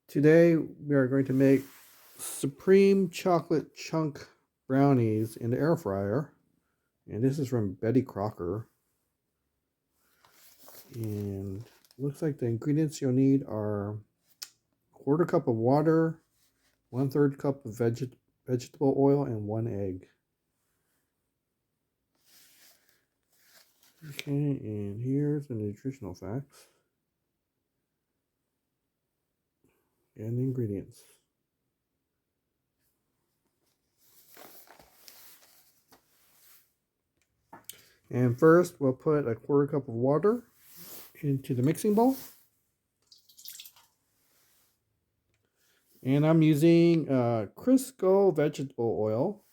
Today we are going to make supreme chocolate chunk brownies in the air fryer. And this is from Betty Crocker. And looks like the ingredients you'll need are quarter cup of water, 1/3 cup of vegetable oil, and 1 egg. Okay, and here's the nutritional facts and the ingredients. And first, we'll put a quarter cup of water into the mixing bowl. And I'm using Crisco vegetable oil.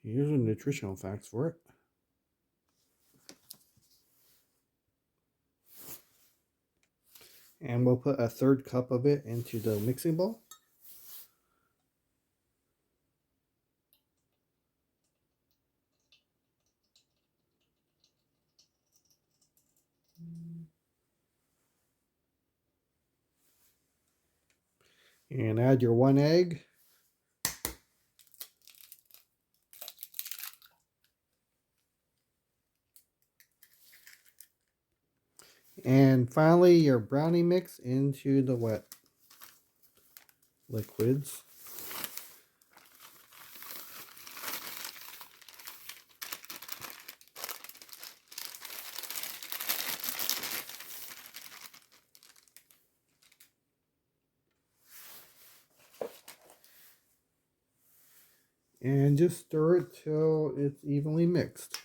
Here's the nutritional facts for it. And we'll put 1/3 cup of it into the mixing bowl. And add your 1 egg. And finally, your brownie mix into the wet liquids. And just stir it till it's evenly mixed.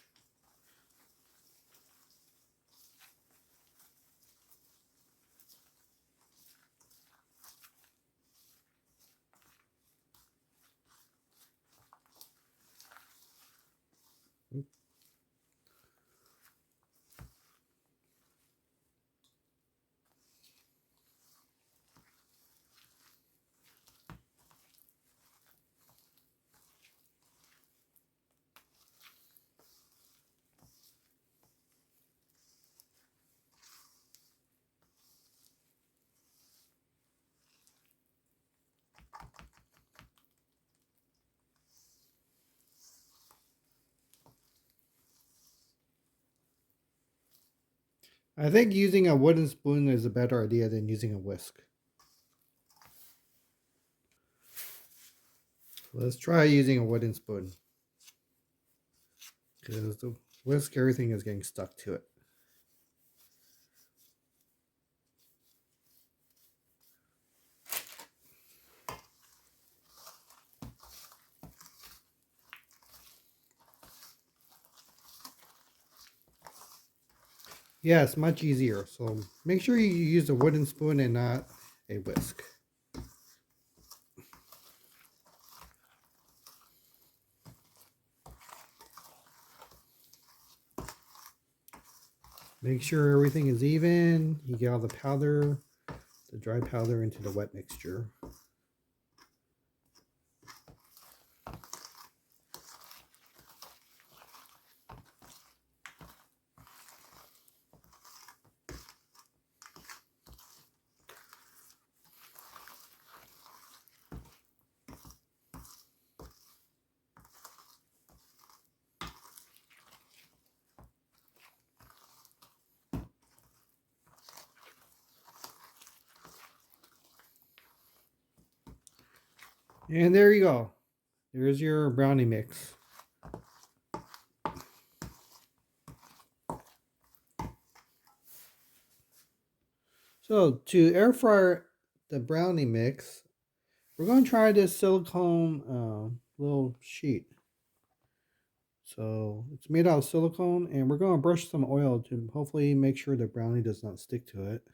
I think using a wooden spoon is a better idea than using a whisk. Let's try using a wooden spoon, because the whisk, everything is getting stuck to it. Yes, much easier. So make sure you use a wooden spoon and not a whisk. Make sure everything is even. You get all the powder, the dry powder, into the wet mixture. And there you go. There's your brownie mix. So to air fry the brownie mix, we're going to try this silicone little sheet. So it's made out of silicone, and we're going to brush some oil to hopefully make sure the brownie does not stick to it.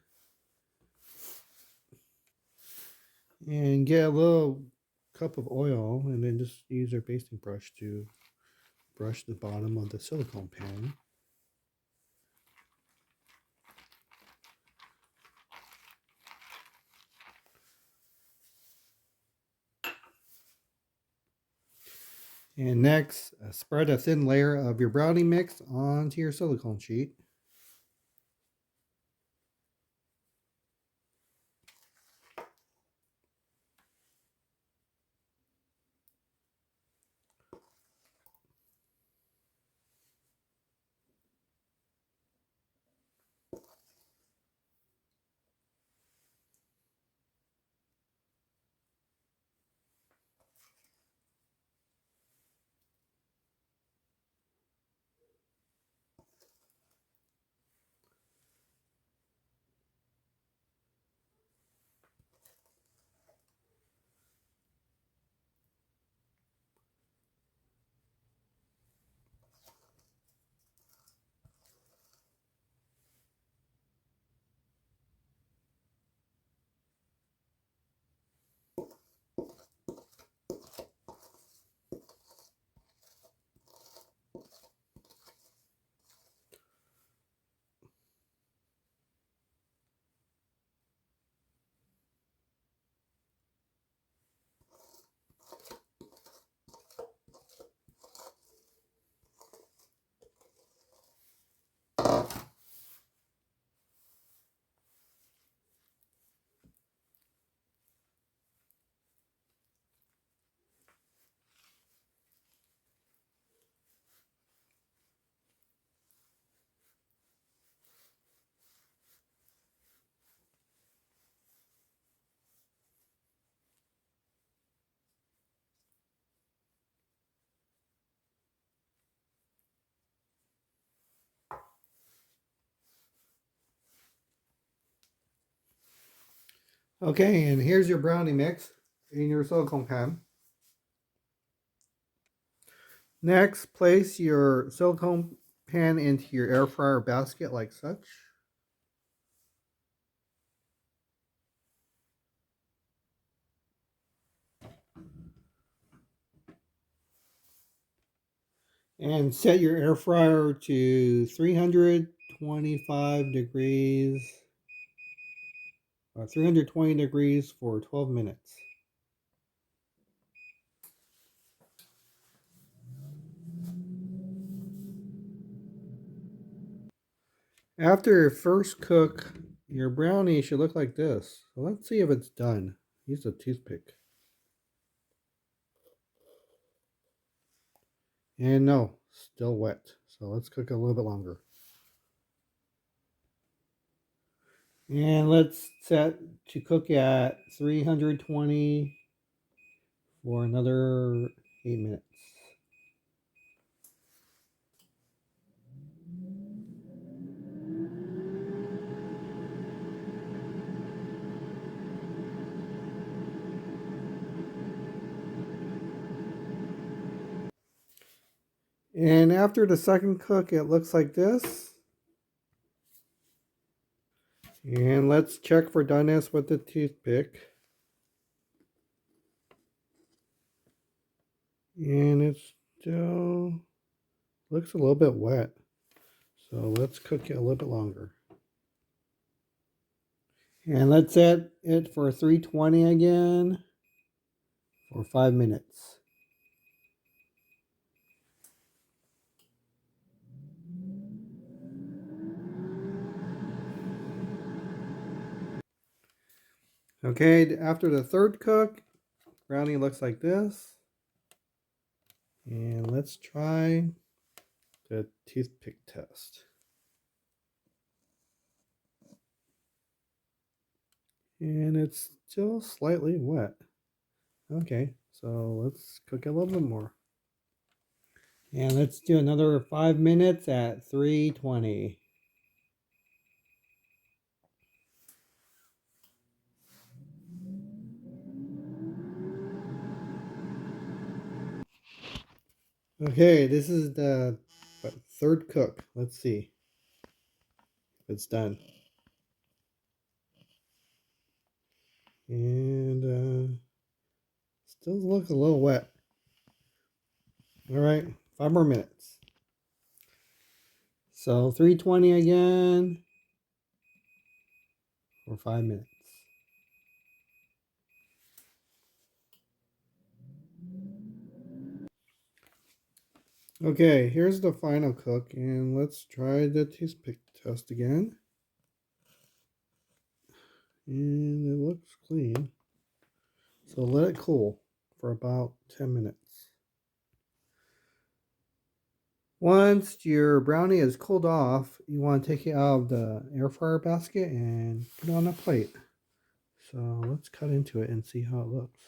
And get a little cup of oil, and then just use our basting brush to brush the bottom of the silicone pan. And next, spread a thin layer of your brownie mix onto your silicone sheet. Okay, and here's your brownie mix in your silicone pan. Next, place your silicone pan into your air fryer basket like such. And set your air fryer to 325 degrees or 320 degrees for 12 minutes. After your first cook, your brownie should look like this. So let's see if it's done. Use a toothpick. And no, still wet. So let's cook it a little bit longer. And let's set to cook at 320 for another 8 minutes. And after the second cook, it looks like this. And let's check for doneness with the toothpick. And it still looks a little bit wet. So let's cook it a little bit longer. And let's set it for 320 again for 5 minutes. Okay, after the third cook, brownie looks like this. And let's try the toothpick test. And it's still slightly wet. Okay, so let's cook it a little bit more. And let's do another 5 minutes at 320. Okay, this is the third cook. Let's see if it's done. And still looks a little wet. All right, 5 more minutes. So 320 again for 5 minutes. Okay, here's the final cook, and let's try the toothpick test again. And it looks clean. So let it cool for about 10 minutes. Once your brownie is cooled off, you want to take it out of the air fryer basket and put it on a plate. So let's cut into it and see how it looks.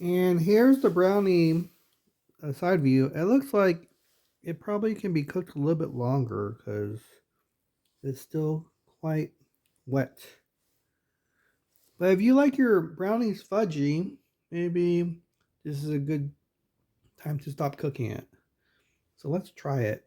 And here's the brownie side view. It looks like it probably can be cooked a little bit longer because it's still quite wet. But if you like your brownies fudgy, maybe this is a good time to stop cooking it. So let's try it.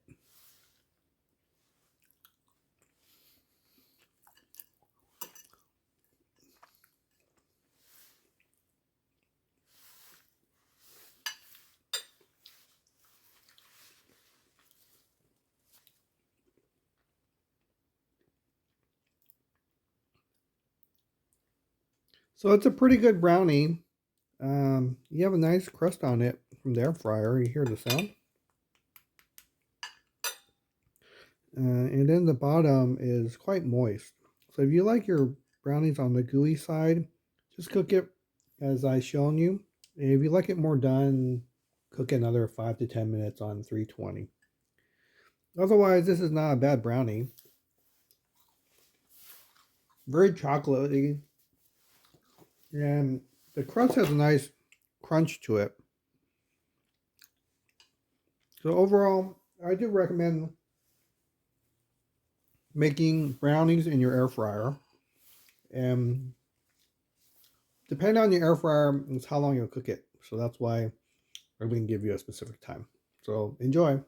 So it's a pretty good brownie. You have a nice crust on it from the air fryer. You hear the sound. And then the bottom is quite moist. So if you like your brownies on the gooey side, just cook it as I shown you. And if you like it more done, cook another 5 to 10 minutes on 320. Otherwise, this is not a bad brownie. Very chocolatey. And the crust has a nice crunch to it. So overall, I do recommend making brownies in your air fryer. And depending on your air fryer, it's how long you'll cook it. So that's why I wouldn't give you a specific time. So enjoy.